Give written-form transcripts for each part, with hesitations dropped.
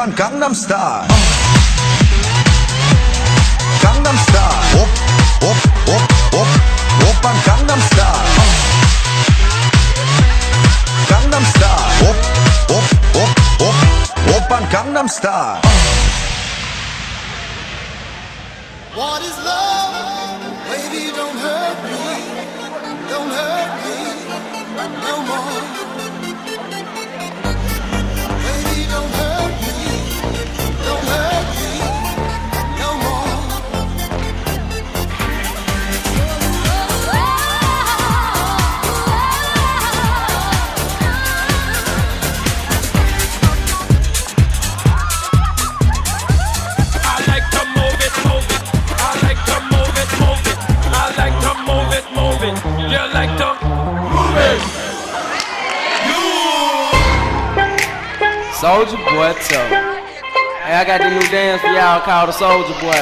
Oppan Gangnam Style. Gangnam Style. Oppan Gangnam Style. Gangnam Style. Oppan Gangnam Style. What is love? Baby, don't hurt me. Don't hurt me no more. Baby, don't hurt me. Don't hurt me no more. I like to move it, move it. I like to move it, move it. I like to move it, move it. You like to move it. Soulja Boy tough. Hey, I got the new dance for y'all called the Soulja Boy.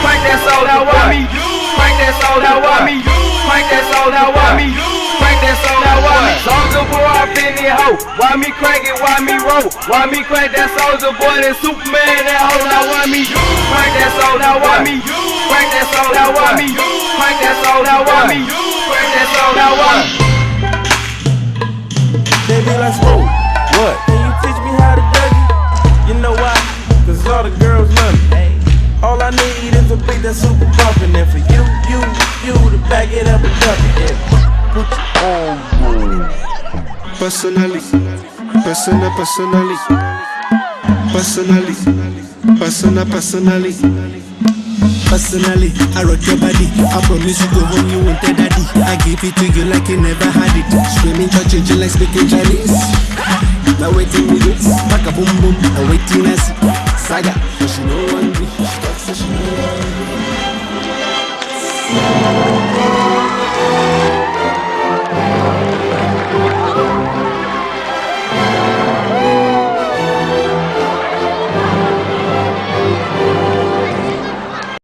Crank that soul out, why me? Crank that soul out, why me? Crank that soul out, why me? Crank that soul out, why me? Soulja Boy up in the hoe. Why me crank it? Why me roll? Why me crank that Soulja Boy? That Superman, that hoe. Now why me? Crank that soul out, why me? Crank that soul out, why me? Crank that soul out, why me? Crank that soul out, why me? Baby, let's roll. What? Can you teach me how to Dougie? You know why? Cause all the girls love me. All I need is a beat that's super bumpin'. And for you to back it up and dump it. Personally, personally, I rock your body. I promise you go home, you won't tell daddy. I give it to you like you never had it. Screaming, touching you like speaking Chinese. Now waiting me this, back a boom boom. Now waiting I see Saga, but she know one me. She talks so she know one me.